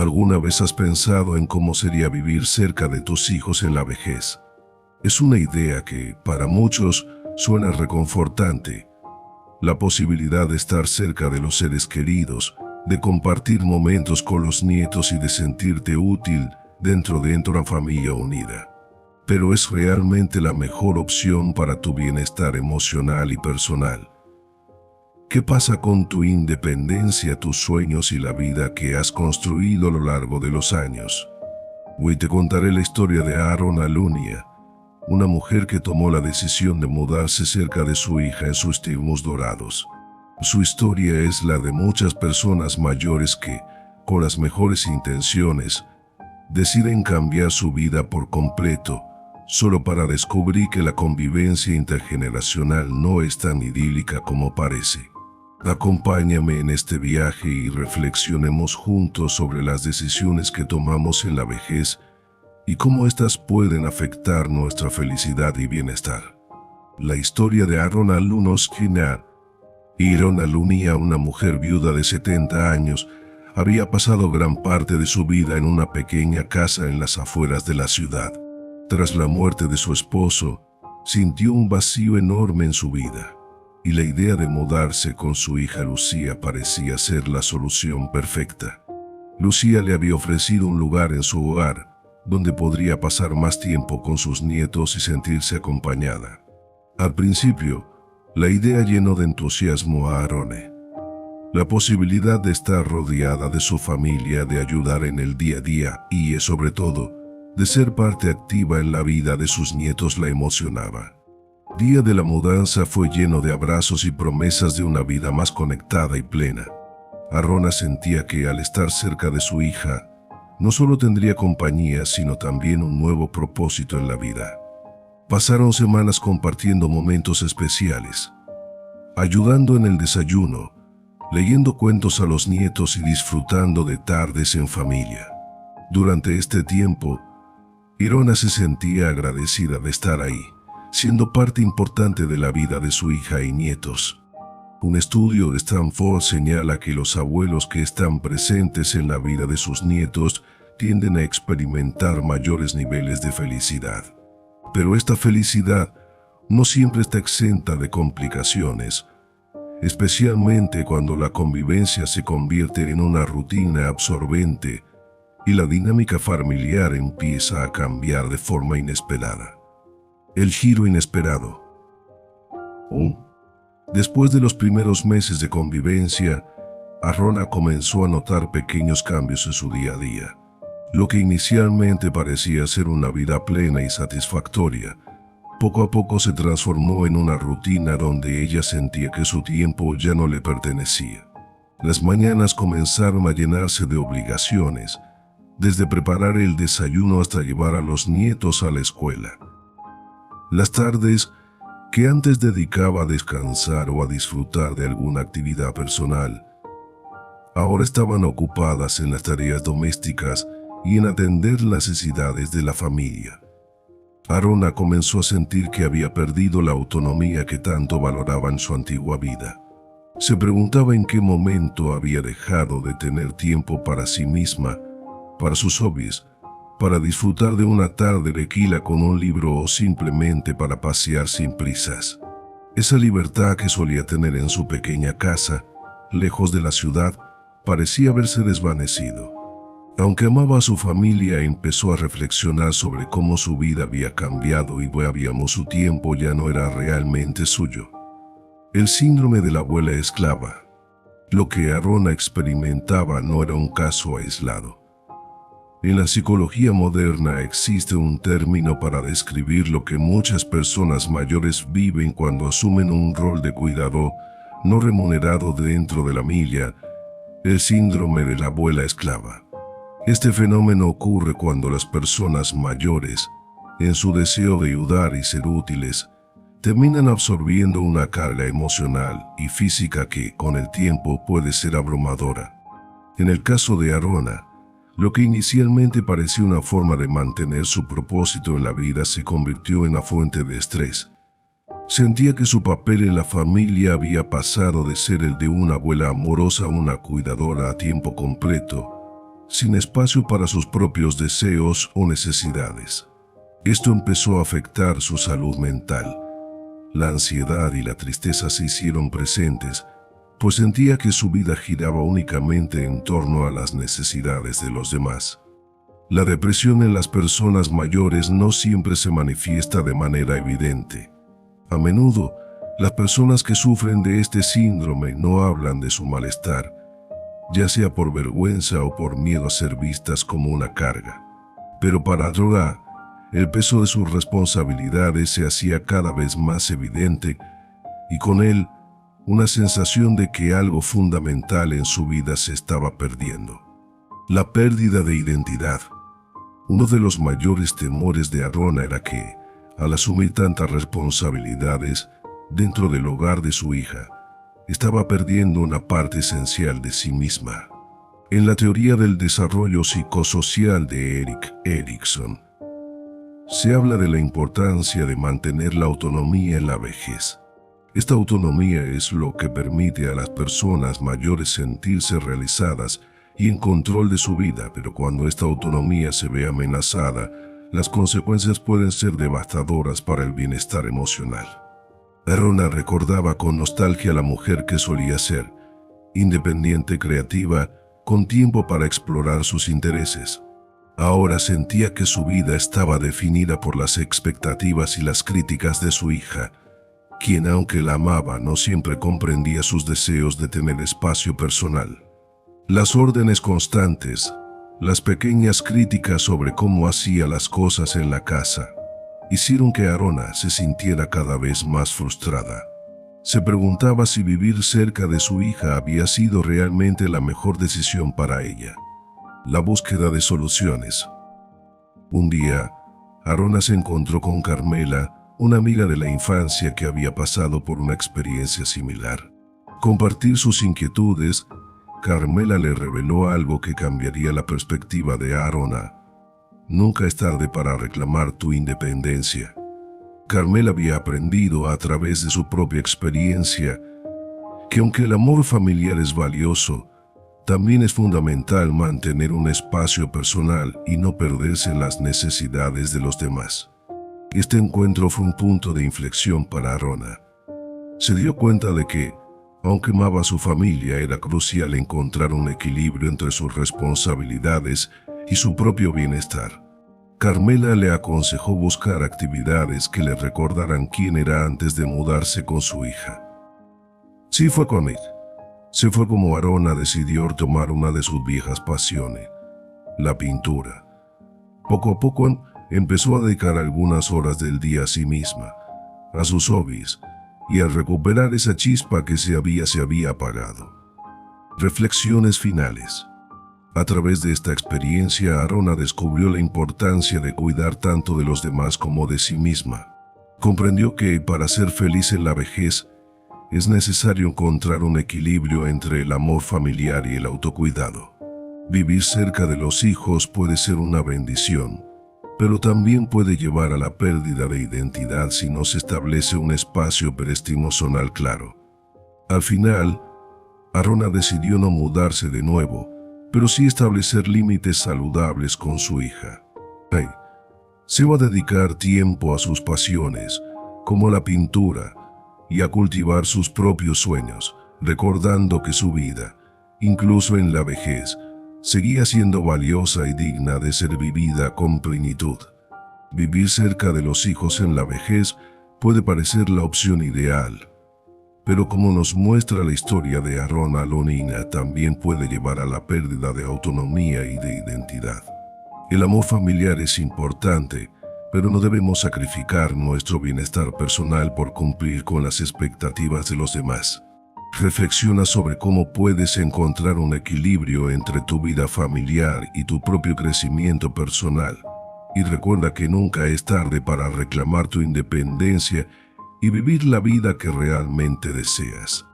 ¿Alguna vez has pensado en cómo sería vivir cerca de tus hijos en la vejez? Es una idea que, para muchos, suena reconfortante. La posibilidad de estar cerca de los seres queridos, de compartir momentos con los nietos y de sentirte útil dentro de una familia unida. Pero ¿es realmente la mejor opción para tu bienestar emocional y personal? ¿Qué pasa con tu independencia, tus sueños y la vida que has construido a lo largo de los años? Hoy te contaré la historia de Aaron Alunia, una mujer que tomó la decisión de mudarse cerca de su hija en sus tiempos dorados. Su historia es la de muchas personas mayores que, con las mejores intenciones, deciden cambiar su vida por completo, solo para descubrir que la convivencia intergeneracional no es tan idílica como parece. Acompáñame en este viaje y reflexionemos juntos sobre las decisiones que tomamos en la vejez y cómo éstas pueden afectar nuestra felicidad y bienestar. La historia de Aaron Alunia. Aaron Alunia, una mujer viuda de 70 años, había pasado gran parte de su vida en una pequeña casa en las afueras de la ciudad. Tras la muerte de su esposo, sintió un vacío enorme en su vida, y la idea de mudarse con su hija Lucía parecía ser la solución perfecta. Lucía le había ofrecido un lugar en su hogar, donde podría pasar más tiempo con sus nietos y sentirse acompañada. Al principio, la idea llenó de entusiasmo a Aaron. La posibilidad de estar rodeada de su familia, de ayudar en el día a día y, sobre todo, de ser parte activa en la vida de sus nietos la emocionaba. El día de la mudanza fue lleno de abrazos y promesas de una vida más conectada y plena. Aaron sentía que al estar cerca de su hija, no solo tendría compañía, sino también un nuevo propósito en la vida. Pasaron semanas compartiendo momentos especiales, ayudando en el desayuno, leyendo cuentos a los nietos y disfrutando de tardes en familia. Durante este tiempo, Aaron se sentía agradecida de estar ahí, siendo parte importante de la vida de su hija y nietos. Un estudio de Stanford señala que los abuelos que están presentes en la vida de sus nietos tienden a experimentar mayores niveles de felicidad. Pero esta felicidad no siempre está exenta de complicaciones, especialmente cuando la convivencia se convierte en una rutina absorbente y la dinámica familiar empieza a cambiar de forma inesperada. El giro inesperado. Después de los primeros meses de convivencia, Aaron comenzó a notar pequeños cambios en su día a día. Lo que inicialmente parecía ser una vida plena y satisfactoria, poco a poco se transformó en una rutina donde ella sentía que su tiempo ya no le pertenecía. Las mañanas comenzaron a llenarse de obligaciones, desde preparar el desayuno hasta llevar a los nietos a la escuela. Las tardes, que antes dedicaba a descansar o a disfrutar de alguna actividad personal, ahora estaban ocupadas en las tareas domésticas y en atender las necesidades de la familia. Aaron comenzó a sentir que había perdido la autonomía que tanto valoraba en su antigua vida. Se preguntaba en qué momento había dejado de tener tiempo para sí misma, para sus hobbies, para disfrutar de una tarde tranquila con un libro o simplemente para pasear sin prisas. Esa libertad que solía tener en su pequeña casa, lejos de la ciudad, parecía haberse desvanecido. Aunque amaba a su familia, empezó a reflexionar sobre cómo su vida había cambiado y su tiempo ya no era realmente suyo. El síndrome de la abuela esclava. Lo que Aaron experimentaba no era un caso aislado. En la psicología moderna existe un término para describir lo que muchas personas mayores viven cuando asumen un rol de cuidador no remunerado dentro de la familia: el síndrome de la abuela esclava. Este fenómeno ocurre cuando las personas mayores, en su deseo de ayudar y ser útiles, terminan absorbiendo una carga emocional y física que, con el tiempo, puede ser abrumadora. En el caso de Aaron, lo que inicialmente parecía una forma de mantener su propósito en la vida se convirtió en una fuente de estrés. Sentía que su papel en la familia había pasado de ser el de una abuela amorosa a una cuidadora a tiempo completo, sin espacio para sus propios deseos o necesidades. Esto empezó a afectar su salud mental. La ansiedad y la tristeza se hicieron presentes, pues sentía que su vida giraba únicamente en torno a las necesidades de los demás. La depresión en las personas mayores no siempre se manifiesta de manera evidente. A menudo, las personas que sufren de este síndrome no hablan de su malestar, ya sea por vergüenza o por miedo a ser vistas como una carga. Pero para Arona, el peso de sus responsabilidades se hacía cada vez más evidente y con él una sensación de que algo fundamental en su vida se estaba perdiendo. La pérdida de identidad. Uno de los mayores temores de Arona era que, al asumir tantas responsabilidades dentro del hogar de su hija, estaba perdiendo una parte esencial de sí misma. En la teoría del desarrollo psicosocial de Erik Erikson, se habla de la importancia de mantener la autonomía en la vejez. Esta autonomía es lo que permite a las personas mayores sentirse realizadas y en control de su vida, pero cuando esta autonomía se ve amenazada, las consecuencias pueden ser devastadoras para el bienestar emocional. Arona recordaba con nostalgia a la mujer que solía ser, independiente, creativa, con tiempo para explorar sus intereses. Ahora sentía que su vida estaba definida por las expectativas y las críticas de su hija, quien aunque la amaba no siempre comprendía sus deseos de tener espacio personal. Las órdenes constantes, las pequeñas críticas sobre cómo hacía las cosas en la casa, hicieron que Arona se sintiera cada vez más frustrada. Se preguntaba si vivir cerca de su hija había sido realmente la mejor decisión para ella. La búsqueda de soluciones. Un día, Arona se encontró con Carmela, una amiga de la infancia que había pasado por una experiencia similar. Compartir sus inquietudes, Carmela le reveló algo que cambiaría la perspectiva de Arona. Nunca es tarde para reclamar tu independencia. Carmela había aprendido a través de su propia experiencia que aunque el amor familiar es valioso, también es fundamental mantener un espacio personal y no perderse en las necesidades de los demás. Este encuentro fue un punto de inflexión para Arona. Se dio cuenta de que, aunque amaba a su familia, era crucial encontrar un equilibrio entre sus responsabilidades y su propio bienestar. Carmela le aconsejó buscar actividades que le recordaran quién era antes de mudarse con su hija. Sí fue con él. Se fue como Arona decidió retomar una de sus viejas pasiones, la pintura. Poco a poco empezó a dedicar algunas horas del día a sí misma, a sus hobbies, y a recuperar esa chispa que se había apagado. Reflexiones finales. A través de esta experiencia, Arona descubrió la importancia de cuidar tanto de los demás como de sí misma. Comprendió que para ser feliz en la vejez, es necesario encontrar un equilibrio entre el amor familiar y el autocuidado. Vivir cerca de los hijos puede ser una bendición, pero también puede llevar a la pérdida de identidad si no se establece un espacio emocional claro. Al final, Arona decidió no mudarse de nuevo, pero sí establecer límites saludables con su hija. Se va a dedicar tiempo a sus pasiones, como la pintura, y a cultivar sus propios sueños, recordando que su vida, incluso en la vejez, seguía siendo valiosa y digna de ser vivida con plenitud. Vivir cerca de los hijos en la vejez puede parecer la opción ideal, pero como nos muestra la historia de Arona Lonina, también puede llevar a la pérdida de autonomía y de identidad. El amor familiar es importante, pero no debemos sacrificar nuestro bienestar personal por cumplir con las expectativas de los demás. Reflexiona sobre cómo puedes encontrar un equilibrio entre tu vida familiar y tu propio crecimiento personal. Y recuerda que nunca es tarde para reclamar tu independencia y vivir la vida que realmente deseas.